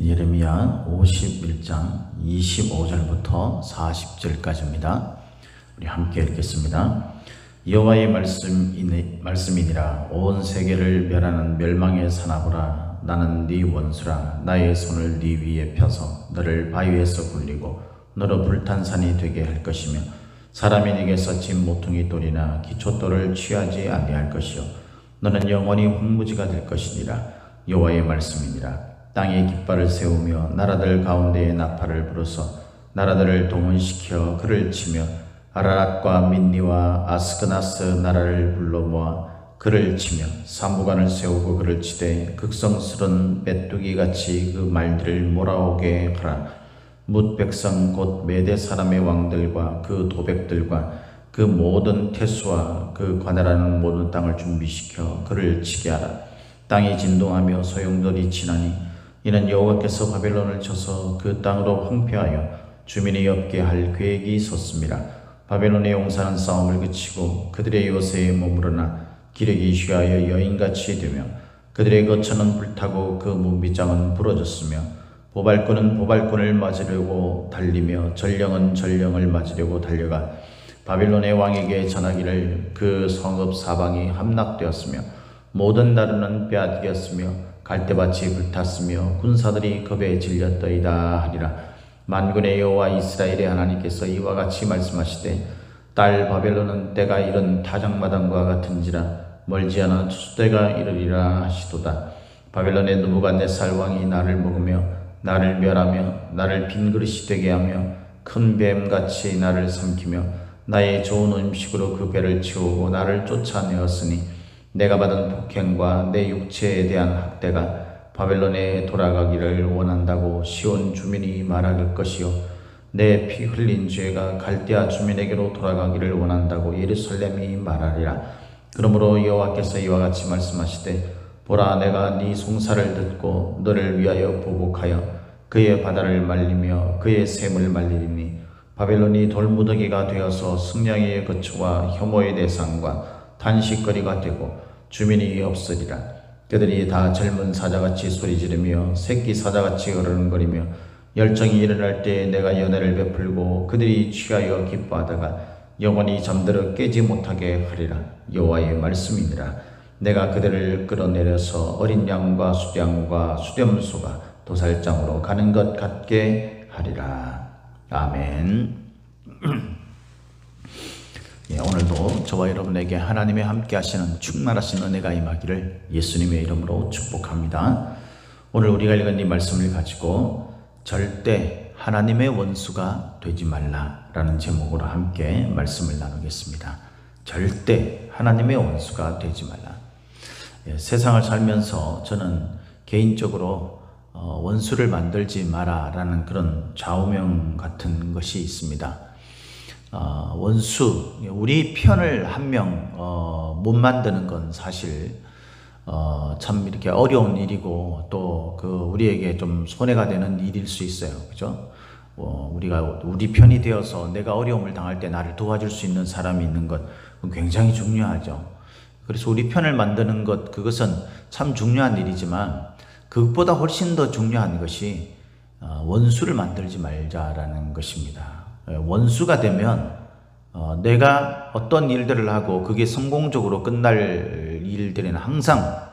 예레미야 51장 25절부터 40절까지입니다. 우리 함께 읽겠습니다. 여호와의 말씀이니라. 온 세계를 멸하는 멸망의 사나보라. 나는 네 원수라. 나의 손을 네 위에 펴서 너를 바위에서 굴리고 너로 불탄 산이 되게 할 것이며 사람이 네게서 진 모퉁이 돌이나 기초돌을 취하지 아니할 것이요 너는 영원히 황무지가 될 것이니라. 여호와의 말씀이니라. 땅에 깃발을 세우며 나라들 가운데에 나팔을 불어서 나라들을 동원시켜 그를 치며 아라랏과 민니와 아스그나스 나라를 불러 모아 그를 치며 사무관을 세우고 그를 치되 극성스런 메뚜기같이 그 말들을 몰아오게 하라. 뭇 백성 곧 메대 사람의 왕들과 그 도백들과 그 모든 태수와 그 관할하는 모든 땅을 준비시켜 그를 치게 하라. 땅이 진동하며 소용돌이 치나니 이는 여호와께서 바벨론을 쳐서 그 땅으로 황폐하여 주민이 없게 할 계획이 있었습니다. 바벨론의 용사는 싸움을 그치고 그들의 요새에 머무르나 기력이 쉬하여 여인같이 되며 그들의 거처는 불타고 그 문빗장은 부러졌으며 보발꾼은 보발꾼을 맞으려고 달리며 전령은 전령을 맞으려고 달려가 바벨론의 왕에게 전하기를 그 성읍 사방이 함락되었으며 모든 나루는 빼앗겼으며 갈대밭이 불탔으며 군사들이 겁에 질렸더이다 하리라. 만군의 여호와 이스라엘의 하나님께서 이와 같이 말씀하시되 딸 바벨론은 때가 이른 타작마당과 같은지라 멀지 않아 추수때가 이르리라 하시도다. 바벨론의 느부갓네살 왕이 나를 먹으며 나를 멸하며 나를 빈 그릇이 되게 하며 큰 뱀같이 나를 삼키며 나의 좋은 음식으로 그 배를 채우고 나를 쫓아내었으니 내가 받은 폭행과 내 육체에 대한 학대가 바벨론에 돌아가기를 원한다고 시온 주민이 말할 것이요 내 피 흘린 죄가 갈대아 주민에게로 돌아가기를 원한다고 예루살렘이 말하리라. 그러므로 여호와께서 이와 같이 말씀하시되 보라, 내가 네 송사를 듣고 너를 위하여 보복하여 그의 바다를 말리며 그의 샘을 말리리니 바벨론이 돌무더기가 되어서 승냥이의 거처와 혐오의 대상과 단식거리가 되고 주민이 없으리라. 그들이 다 젊은 사자같이 소리지르며 새끼 사자같이 어르렁거리며 열정이 일어날 때에 내가 연애를 베풀고 그들이 취하여 기뻐하다가 영원히 잠들어 깨지 못하게 하리라. 여호와의 말씀이니라. 내가 그들을 끌어내려서 어린 양과 수양과 수렴소가 도살장으로 가는 것 같게 하리라. 아멘. 오늘도 저와 여러분에게 하나님의 함께 하시는 충만하신 은혜가 임하기를 예수님의 이름으로 축복합니다. 오늘 우리가 읽은 이 말씀을 가지고 절대 하나님의 원수가 되지 말라라는 제목으로 함께 말씀을 나누겠습니다. 절대 하나님의 원수가 되지 말라. 세상을 살면서 저는 개인적으로 원수를 만들지 마라라는 그런 좌우명 같은 것이 있습니다. 원수, 우리 편을 한 명 못 만드는 건 사실 참 이렇게 어려운 일이고 또 우리에게 좀 손해가 되는 일일 수 있어요. 그죠? 우리가 우리 편이 되어서 내가 어려움을 당할 때 나를 도와줄 수 있는 사람이 있는 것 굉장히 중요하죠. 그래서 우리 편을 만드는 것, 그것은 참 중요한 일이지만 그것보다 훨씬 더 중요한 것이 원수를 만들지 말자라는 것입니다. 원수가 되면 내가 어떤 일들을 하고 그게 성공적으로 끝날 일들에는 항상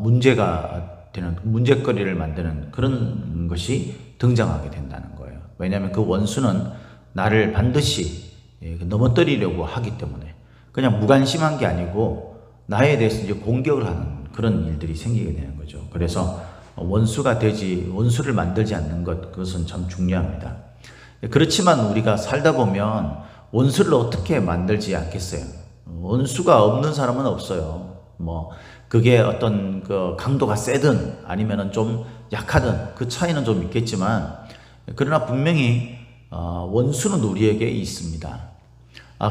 문제가 되는, 문제거리를 만드는 그런 것이 등장하게 된다는 거예요. 왜냐하면 그 원수는 나를 반드시 넘어뜨리려고 하기 때문에 그냥 무관심한 게 아니고 나에 대해서 이제 공격을 하는 그런 일들이 생기게 되는 거죠. 그래서 원수를 만들지 않는 것, 그것은 참 중요합니다. 그렇지만 우리가 살다 보면 원수를 어떻게 만들지 않겠어요? 원수가 없는 사람은 없어요. 그게 어떤 강도가 세든 아니면은 좀 약하든 그 차이는 좀 있겠지만, 그러나 분명히 원수는 우리에게 있습니다.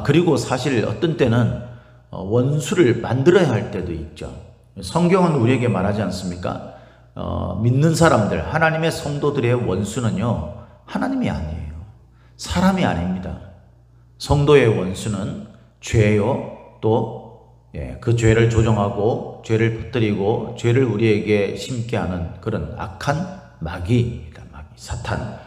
그리고 사실 어떤 때는 원수를 만들어야 할 때도 있죠. 성경은 우리에게 말하지 않습니까? 믿는 사람들, 하나님의 성도들의 원수는요, 하나님이 아니에요. 사람이 아닙니다. 성도의 원수는 죄요, 또 그 죄를 조정하고 죄를 퍼뜨리고 죄를 우리에게 심게 하는 그런 악한 마귀입니다. 마귀, 사탄.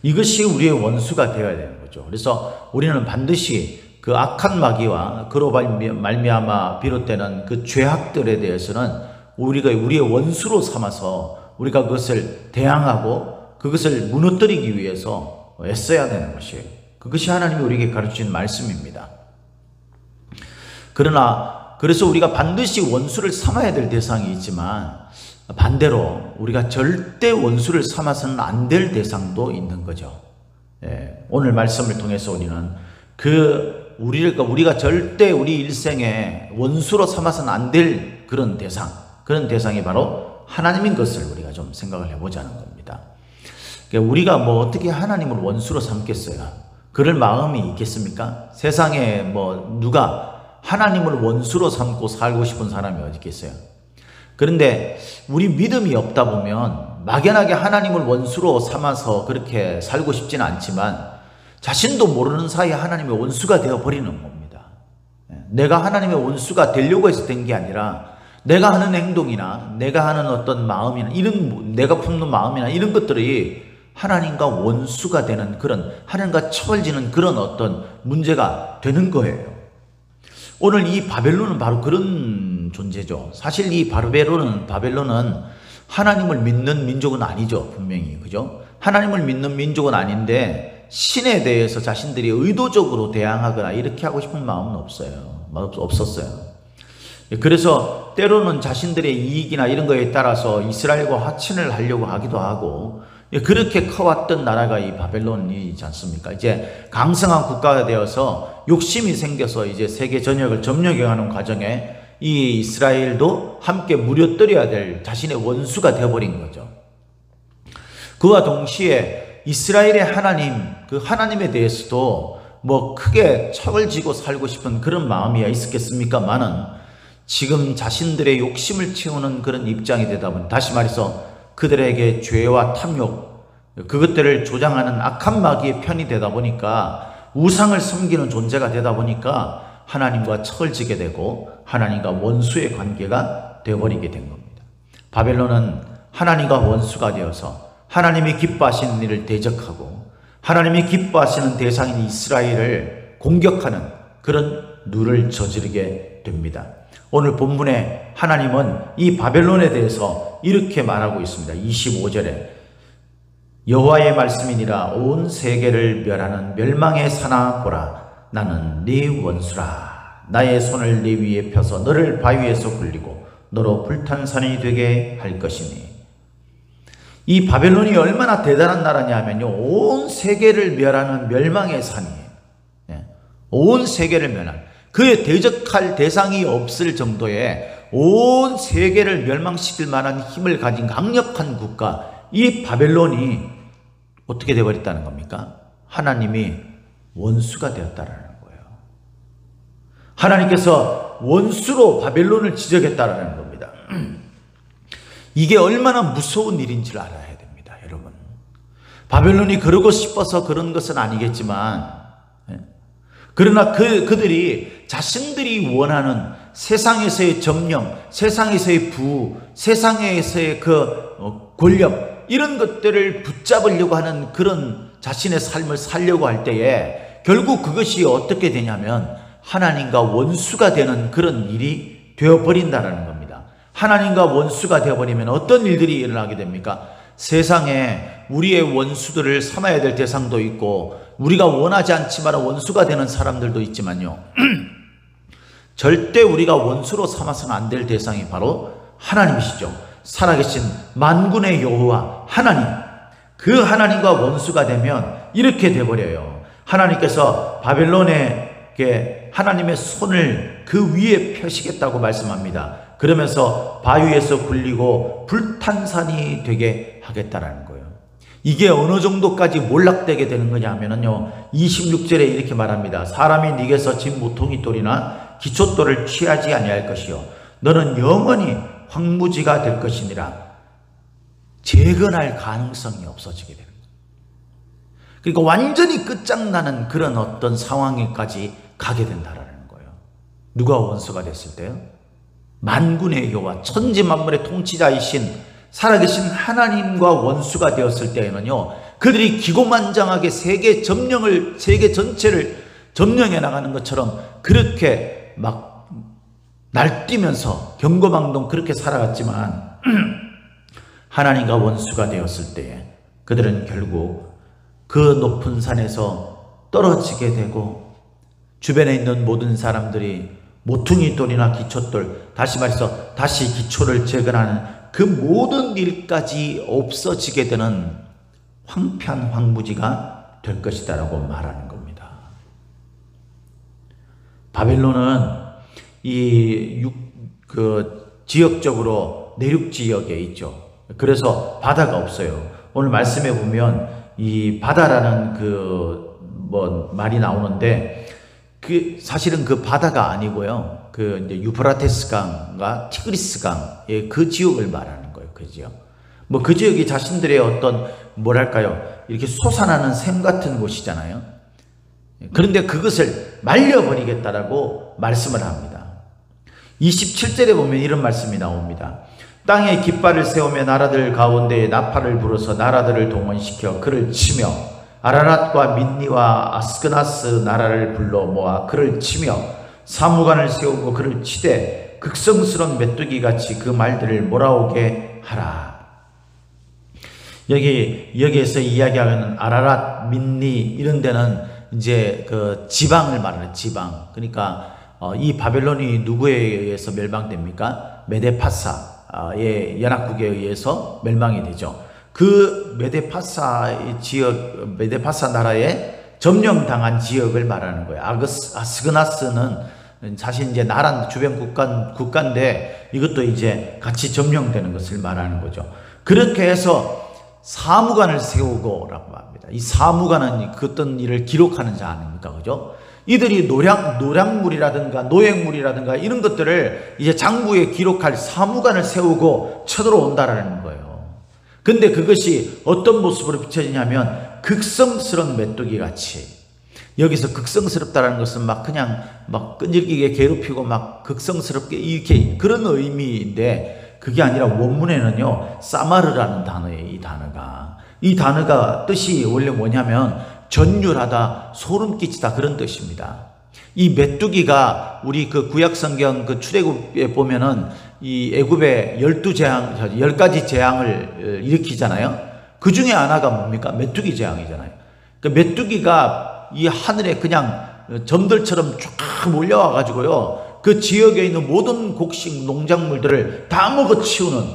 이것이 우리의 원수가 되어야 되는 거죠. 그래서 우리는 반드시 그 악한 마귀와 그로 말미암아 비롯되는 그 죄악들에 대해서는 우리가 우리의 원수로 삼아서 우리가 그것을 대항하고 그것을 무너뜨리기 위해서 애써야 되는 것이에요. 그것이 하나님이 우리에게 가르치는 말씀입니다. 그래서 우리가 반드시 원수를 삼아야 될 대상이 있지만 반대로 우리가 절대 원수를 삼아서는 안 될 대상도 있는 거죠. 오늘 말씀을 통해서 우리는 우리가 절대 우리 일생에 원수로 삼아서는 안 될 그런 대상이 바로 하나님인 것을 우리가 좀 생각을 해보자는 겁니다. 우리가 어떻게 하나님을 원수로 삼겠어요? 그럴 마음이 있겠습니까? 세상에 누가 하나님을 원수로 삼고 살고 싶은 사람이 어디 있겠어요? 그런데 우리 믿음이 없다 보면 막연하게 하나님을 원수로 삼아서 그렇게 살고 싶지는 않지만 자신도 모르는 사이에 하나님의 원수가 되어버리는 겁니다. 내가 하나님의 원수가 되려고 해서 된 게 아니라 내가 하는 행동이나 내가 하는 어떤 마음이나 내가 품는 마음이나 이런 것들이 하나님과 원수가 되는 그런, 하나님과 처벌지는 그런 어떤 문제가 되는 거예요. 오늘 이 바벨론은 바로 그런 존재죠. 사실 이 바벨론은 하나님을 믿는 민족은 아니죠. 분명히. 그죠? 하나님을 믿는 민족은 아닌데 신에 대해서 자신들이 의도적으로 대항하거나 이렇게 하고 싶은 마음은 없었어요. 그래서 때로는 자신들의 이익이나 이런 거에 따라서 이스라엘과 화친을 하려고 하기도 하고 그렇게 커왔던 나라가 이 바벨론이지 않습니까? 이제 강성한 국가가 되어서 욕심이 생겨서 이제 세계 전역을 점령해가는 과정에 이 이스라엘도 함께 무려뜨려야 될 자신의 원수가 되어버린 거죠. 그와 동시에 이스라엘의 하나님, 그 하나님에 대해서도 크게 척을 지고 살고 싶은 그런 마음이야 있었겠습니까마는 지금 자신들의 욕심을 채우는 그런 입장이 되다 보니 다시 말해서 그들에게 죄와 탐욕, 그것들을 조장하는 악한 마귀의 편이 되다 보니까 우상을 섬기는 존재가 되다 보니까 하나님과 척을 지게 되고 하나님과 원수의 관계가 되어버리게 된 겁니다. 바벨론은 하나님과 원수가 되어서 하나님이 기뻐하시는 일을 대적하고 하나님이 기뻐하시는 대상인 이스라엘을 공격하는 그런 누를 저지르게 됩니다. 오늘 본문에 하나님은 이 바벨론에 대해서 이렇게 말하고 있습니다. 25절에 여호와의 말씀이니라 온 세계를 멸하는 멸망의 사나 보라 나는 네 원수라 나의 손을 네 위에 펴서 너를 바위에서 굴리고 너로 불탄산이 되게 할 것이니 이 바벨론이 얼마나 대단한 나라냐 하면요 온 세계를 멸하는 멸망의 산이에요. 온 세계를 멸하는 그에 대적할 대상이 없을 정도의 온 세계를 멸망시킬 만한 힘을 가진 강력한 국가 이 바벨론이 어떻게 되어버렸다는 겁니까? 하나님이 원수가 되었다라는 거예요. 하나님께서 원수로 바벨론을 지적했다라는 겁니다. 이게 얼마나 무서운 일인지를 알아야 됩니다, 여러분. 바벨론이 그러고 싶어서 그런 것은 아니겠지만 그러나 그들이 자신들이 원하는 세상에서의 점령, 세상에서의 부우, 세상에서의 그 권력 이런 것들을 붙잡으려고 하는 그런 자신의 삶을 살려고 할 때에 결국 그것이 어떻게 되냐면 하나님과 원수가 되는 그런 일이 되어버린다는 겁니다. 하나님과 원수가 되어버리면 어떤 일들이 일어나게 됩니까? 세상에 우리의 원수들을 삼아야 될 대상도 있고 우리가 원하지 않지만 원수가 되는 사람들도 있지만요. 절대 우리가 원수로 삼아서는 안 될 대상이 바로 하나님이시죠. 살아계신 만군의 여호와 하나님. 그 하나님과 원수가 되면 이렇게 돼버려요. 하나님께서 바벨론에게 하나님의 손을 그 위에 펴시겠다고 말씀합니다. 그러면서 바위에서 굴리고 불탄산이 되게 하겠다라는 거예요. 이게 어느 정도까지 몰락되게 되는 거냐 하면요 26절에 이렇게 말합니다. 사람이 네게서 진 모퉁이돌이나 기초돌을 취하지 아니할 것이요 너는 영원히 황무지가 될 것이니라. 재건할 가능성이 없어지게 되는 거예요. 그러니까 완전히 끝장나는 그런 어떤 상황에까지 가게 된다라는 거예요. 누가 원수가 됐을 때요? 만군의 여호와 천지 만물의 통치자이신 살아계신 하나님과 원수가 되었을 때에는요, 그들이 기고만장하게 세계 전체를 점령해 나가는 것처럼 그렇게 막 날뛰면서 경거망동 그렇게 살아갔지만 하나님과 원수가 되었을 때에 그들은 결국 그 높은 산에서 떨어지게 되고 주변에 있는 모든 사람들이 모퉁이 돌이나 기초돌, 다시 말해서 다시 기초를 재건하는 그 모든 일까지 없어지게 되는 황폐한 황무지가 될 것이다 라고 말하는 겁니다. 바벨론은 지역적으로 내륙 지역에 있죠. 그래서 바다가 없어요. 오늘 말씀해 보면 이 바다라는 말이 나오는데 사실은 그 바다가 아니고요. 이제 유프라테스 강과 티그리스 강의 그 지역을 말하는 거예요. 그 지역. 그 지역이 자신들의 어떤 이렇게 솟아나는 샘 같은 곳이잖아요. 그런데 그것을 말려버리겠다라고 말씀을 합니다. 27절에 보면 이런 말씀이 나옵니다. 땅에 깃발을 세우며 나라들 가운데에 나팔을 불어서 나라들을 동원시켜 그를 치며 아라랏과 민니와 아스그나스 나라를 불러 모아 그를 치며 사무관을 세우고 그를 치되 극성스러운 메뚜기같이 그 말들을 몰아오게 하라. 여기에서 이야기하는 아라랏, 민니 이런 데는 이제 그 지방을 말하는 지방. 그러니까 이 바벨론이 누구에 의해서 멸망됩니까? 메데파사의 연합국에 의해서 멸망이 되죠. 그 메데파사 나라에 점령당한 지역을 말하는 거예요. 아스그나스는 사실 이제 나라 주변 국가인데 이것도 이제 같이 점령되는 것을 말하는 거죠. 그렇게 해서 사무관을 세우고라고 합니다. 이 사무관은 그 어떤 일을 기록하는 자 아닙니까? 그죠? 이들이 노량물이라든가 노획물이라든가 이런 것들을 이제 장부에 기록할 사무관을 세우고 쳐들어온다라는 거예요. 근데 그것이 어떤 모습으로 비춰지냐면 극성스러운 메뚜기 같이. 여기서 극성스럽다라는 것은 그냥 끈질기게 괴롭히고 극성스럽게 이렇게 그런 의미인데 그게 아니라 원문에는요, 사마르라는 단어예요. 이 단어가 뜻이 원래 뭐냐면 전율하다, 소름 끼치다 그런 뜻입니다. 이 메뚜기가 우리 그 구약성경 출애굽에 보면은 이 애굽의 10가지 재앙을 일으키잖아요. 그 중에 하나가 뭡니까? 메뚜기 재앙이잖아요. 그 메뚜기가 이 하늘에 그냥 점들처럼 쫙 몰려와 가지고요, 그 지역에 있는 모든 곡식 농작물들을 다 먹어치우는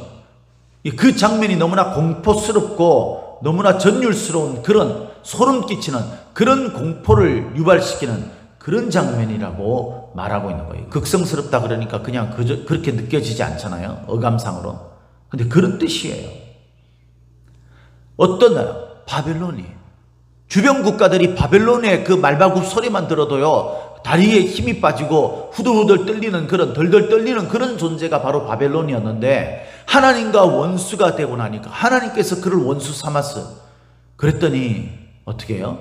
그 장면이 너무나 공포스럽고 너무나 전율스러운 그런 소름 끼치는 그런 공포를 유발시키는 그런 장면이라고 말하고 있는 거예요. 극성스럽다 그러니까 그냥 그렇게 느껴지지 않잖아요. 어감상으로. 근데 그런 뜻이에요. 어떤 나라? 바벨론이. 주변 국가들이 바벨론의 그 말발굽 소리만 들어도요, 다리에 힘이 빠지고 후들후들 떨리는 그런 덜덜 떨리는 그런 존재가 바로 바벨론이었는데 하나님과 원수가 되고 나니까 하나님께서 그를 원수 삼았어. 그랬더니 어떻게 해요?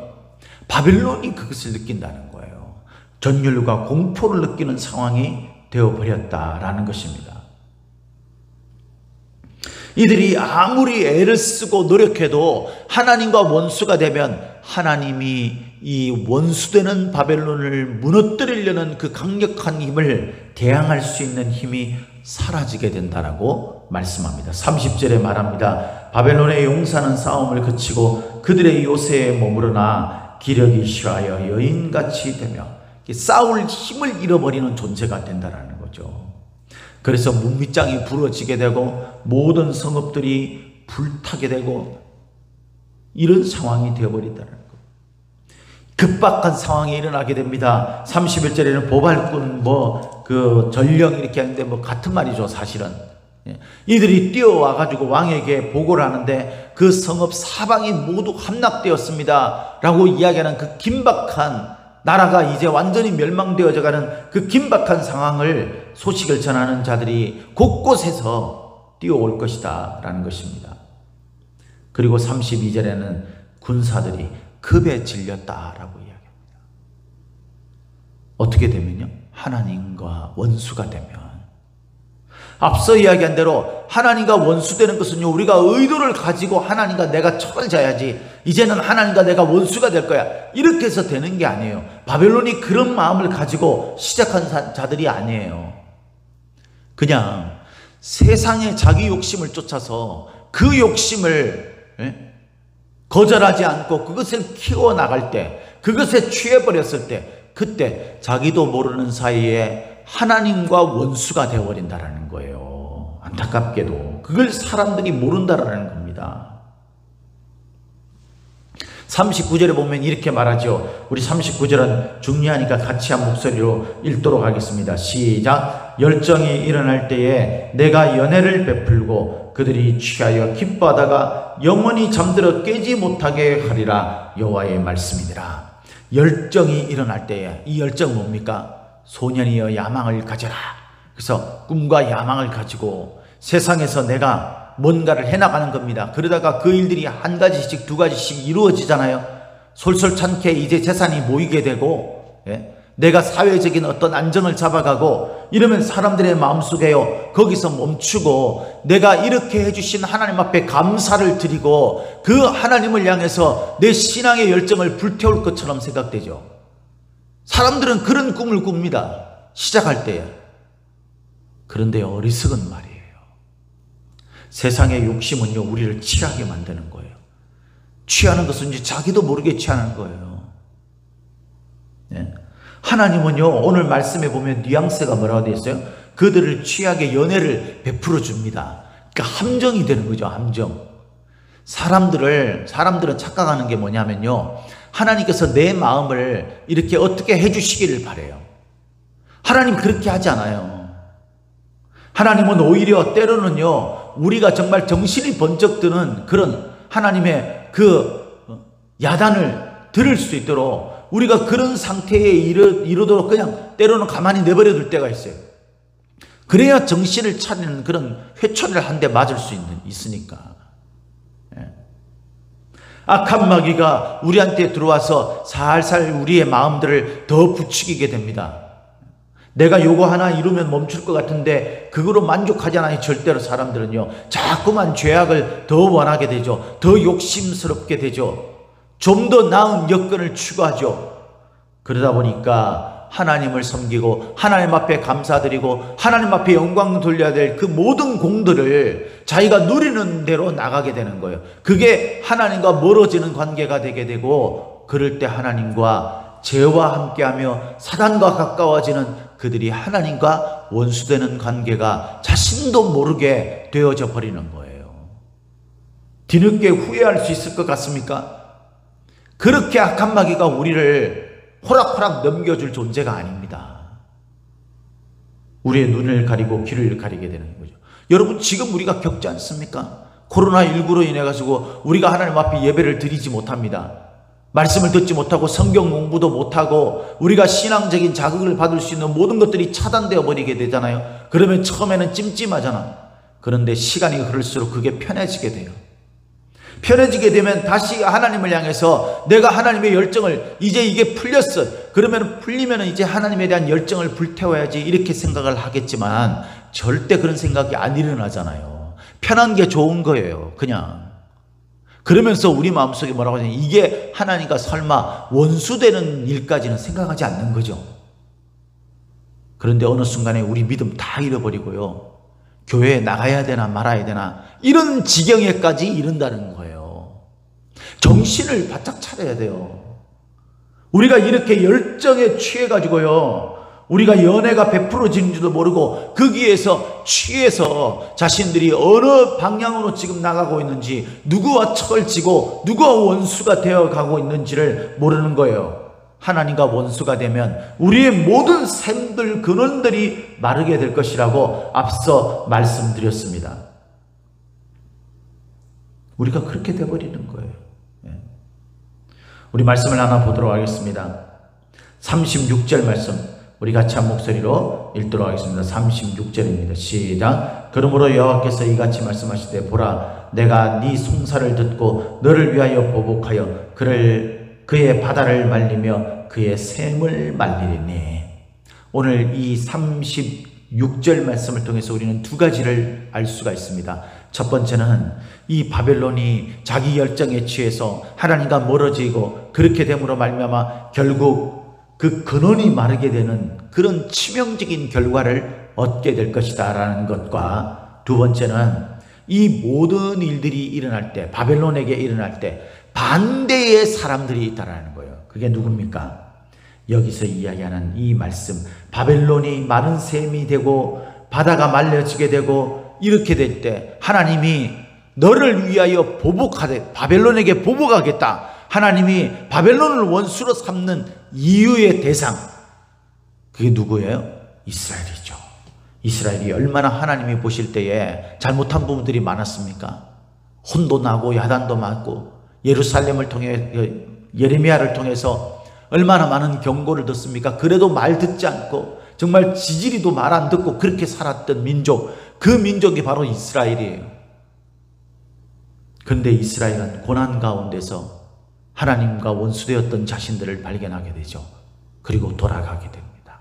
바벨론이 그것을 느낀다는 거예요. 전율과 공포를 느끼는 상황이 되어버렸다라는 것입니다. 이들이 아무리 애를 쓰고 노력해도 하나님과 원수가 되면 하나님이 이 원수되는 바벨론을 무너뜨리려는 그 강력한 힘을 대항할 수 있는 힘이 사라지게 된다라고 말씀합니다. 30절에 말합니다. 바벨론의 용사는 싸움을 그치고 그들의 요새에 머무르나 기력이 실하여 여인같이 되며 싸울 힘을 잃어버리는 존재가 된다라는 거죠. 그래서 문밑장이 부러지게 되고 모든 성읍들이 불타게 되고 이런 상황이 되어버린다는 것. 급박한 상황이 일어나게 됩니다. 31절에는 보발꾼 전령 이렇게 하는데 같은 말이죠. 사실은 이들이 뛰어와 가지고 왕에게 보고를 하는데 그 성읍 사방이 모두 함락되었습니다 라고 이야기하는 그 긴박한, 나라가 이제 완전히 멸망되어져 가는 그 긴박한 상황을 소식을 전하는 자들이 곳곳에서 뛰어올 것이다 라는 것입니다. 그리고 32절에는 군사들이 급에 질렸다라고 이야기합니다. 어떻게 되면요? 하나님과 원수가 되면, 앞서 이야기한 대로 하나님과 원수되는 것은요, 우리가 의도를 가지고 하나님과 내가 척을 져야지 이제는 하나님과 내가 원수가 될 거야 이렇게 해서 되는 게 아니에요. 바벨론이 그런 마음을 가지고 시작한 자들이 아니에요. 그냥 세상의 자기 욕심을 쫓아서 그 욕심을 거절하지 않고 그것을 키워나갈 때, 그것에 취해버렸을 때, 그때 자기도 모르는 사이에 하나님과 원수가 되어버린다라는 거예요. 안타깝게도 그걸 사람들이 모른다라는 겁니다. 39절에 보면 이렇게 말하죠. 우리 39절은 중요하니까 같이 한 목소리로 읽도록 하겠습니다. 시작. 열정이 일어날 때에 내가 연애를 베풀고 그들이 취하여 기뻐하다가 영원히 잠들어 깨지 못하게 하리라. 여호와의 말씀이니라. 열정이 일어날 때에, 이 열정은 뭡니까? 소년이여 야망을 가져라. 그래서 꿈과 야망을 가지고 세상에서 내가 뭔가를 해나가는 겁니다. 그러다가 그 일들이 한 가지씩 두 가지씩 이루어지잖아요. 솔솔찮게 이제 재산이 모이게 되고, 내가 사회적인 어떤 안정을 잡아가고 이러면 사람들의 마음속에요, 거기서 멈추고 내가 이렇게 해주신 하나님 앞에 감사를 드리고 그 하나님을 향해서 내 신앙의 열정을 불태울 것처럼 생각되죠. 사람들은 그런 꿈을 꿉니다, 시작할 때에. 그런데 어리석은 말이에요. 세상의 욕심은요, 우리를 취하게 만드는 거예요. 취하는 것은 이제 자기도 모르게 취하는 거예요. 하나님은요, 오늘 말씀에 보면 뉘앙스가 뭐라고 되어 있어요? 그들을 취하게 연애를 베풀어 줍니다. 그러니까 함정이 되는 거죠, 함정. 사람들은 착각하는 게 뭐냐면요, 하나님께서 내 마음을 이렇게 어떻게 해주시기를 바래요. 하나님 그렇게 하지 않아요. 하나님은 오히려 때로는요, 우리가 정말 정신이 번쩍 드는 그런 하나님의 그 야단을 들을 수 있도록 우리가 그런 상태에 이르도록 그냥 때로는 가만히 내버려 둘 때가 있어요. 그래야 정신을 차리는 그런 회초리를 한 대 맞을 수 있으니까. 악한 마귀가 우리한테 들어와서 살살 우리의 마음들을 더 부추기게 됩니다. 내가 요거 하나 이루면 멈출 것 같은데 그거로 만족하지 않아요. 절대로 사람들은요, 자꾸만 죄악을 더 원하게 되죠. 더 욕심스럽게 되죠. 좀 더 나은 여건을 추구하죠. 그러다 보니까 하나님을 섬기고 하나님 앞에 감사드리고 하나님 앞에 영광 돌려야 될 그 모든 공들을 자기가 누리는 대로 나가게 되는 거예요. 그게 하나님과 멀어지는 관계가 되게 되고, 그럴 때 하나님과 죄와 함께하며 사단과 가까워지는 그들이 하나님과 원수되는 관계가 자신도 모르게 되어져 버리는 거예요. 뒤늦게 후회할 수 있을 것 같습니까? 그렇게 악한 마귀가 우리를 호락호락 넘겨줄 존재가 아닙니다. 우리의 눈을 가리고 귀를 가리게 되는 거죠. 여러분, 지금 우리가 겪지 않습니까? 코로나19로 인해 가지고 우리가 하나님 앞에 예배를 드리지 못합니다. 말씀을 듣지 못하고 성경 공부도 못하고 우리가 신앙적인 자극을 받을 수 있는 모든 것들이 차단되어 버리게 되잖아요. 그러면 처음에는 찜찜하잖아. 그런데 시간이 흐를수록 그게 편해지게 돼요. 편해지게 되면 다시 하나님을 향해서 내가 하나님의 열정을, 이제 이게 풀렸어, 그러면 풀리면 이제 하나님에 대한 열정을 불태워야지 이렇게 생각을 하겠지만 절대 그런 생각이 안 일어나잖아요. 편한 게 좋은 거예요, 그냥. 그러면서 우리 마음속에 뭐라고 하냐면 이게 하나님과 설마 원수되는 일까지는 생각하지 않는 거죠. 그런데 어느 순간에 우리 믿음 다 잃어버리고요, 교회에 나가야 되나 말아야 되나 이런 지경에까지 이른다는 거예요. 정신을 바짝 차려야 돼요. 우리가 이렇게 열정에 취해가지고요, 우리가 연애가 베풀어지는지도 모르고 거기에서 취해서 자신들이 어느 방향으로 지금 나가고 있는지, 누구와 척을 지고 누구와 원수가 되어가고 있는지를 모르는 거예요. 하나님과 원수가 되면 우리의 모든 샘들, 근원들이 마르게 될 것이라고 앞서 말씀드렸습니다. 우리가 그렇게 돼버리는 거예요. 우리 말씀을 하나 보도록 하겠습니다. 36절 말씀 우리 같이 한 목소리로 읽도록 하겠습니다. 36절입니다. 시작. 그러므로 여호와께서 이같이 말씀하시되 보라, 내가 네 송사를 듣고 너를 위하여 보복하여 그의 바다를 말리며 그의 샘을 말리리니. 오늘 이 36 6절 말씀을 통해서 우리는 두 가지를 알 수가 있습니다. 첫 번째는 이 바벨론이 자기 열정에 취해서 하나님과 멀어지고 그렇게 됨으로 말미암아 결국 그 근원이 마르게 되는 그런 치명적인 결과를 얻게 될 것이다 라는 것과, 두 번째는 이 모든 일들이 일어날 때, 바벨론에게 일어날 때 반대의 사람들이 있다라는 거예요. 그게 누굽니까? 여기서 이야기하는 이 말씀, 바벨론이 마른 샘이 되고 바다가 말려지게 되고 이렇게 될 때 하나님이 너를 위하여 보복하되 바벨론에게 보복하겠다. 하나님이 바벨론을 원수로 삼는 이유의 대상, 그게 누구예요? 이스라엘이죠. 이스라엘이 얼마나 하나님이 보실 때에 잘못한 부분들이 많았습니까? 혼도 나고 야단도 맞고 예루살렘을 통해 예레미야를 통해서 얼마나 많은 경고를 듣습니까? 그래도 말 듣지 않고 정말 지지리도 말 안 듣고 그렇게 살았던 민족, 그 민족이 바로 이스라엘이에요. 그런데 이스라엘은 고난 가운데서 하나님과 원수되었던 자신들을 발견하게 되죠. 그리고 돌아가게 됩니다.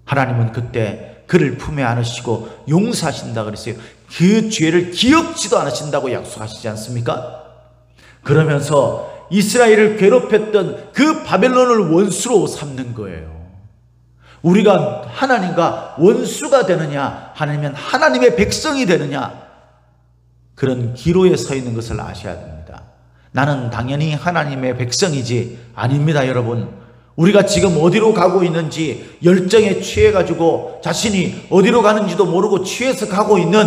하나님은 그때 그를 품에 안으시고 용서하신다 그랬어요. 그 죄를 기억지도 않으신다고 약속하시지 않습니까? 그러면서 이스라엘을 괴롭혔던 그 바벨론을 원수로 삼는 거예요. 우리가 하나님과 원수가 되느냐, 아니면 하나님의 백성이 되느냐, 그런 기로에 서 있는 것을 아셔야 됩니다. 나는 당연히 하나님의 백성이지, 아닙니다 여러분. 우리가 지금 어디로 가고 있는지 열정에 취해가지고 자신이 어디로 가는지도 모르고 취해서 가고 있는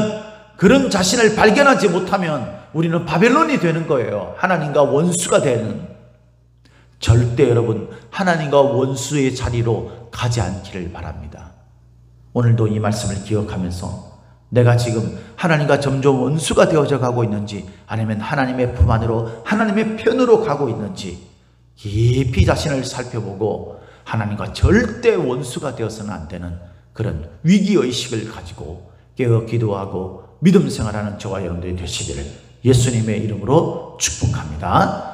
그런 자신을 발견하지 못하면 우리는 바벨론이 되는 거예요. 하나님과 원수가 되는. 절대 여러분 하나님과 원수의 자리로 가지 않기를 바랍니다. 오늘도 이 말씀을 기억하면서 내가 지금 하나님과 점점 원수가 되어져 가고 있는지, 아니면 하나님의 품 안으로 하나님의 편으로 가고 있는지 깊이 자신을 살펴보고 하나님과 절대 원수가 되어서는 안 되는 그런 위기의식을 가지고 깨어 기도하고 믿음 생활하는 저와 여러분들이 되시기를 예수님의 이름으로 축복합니다.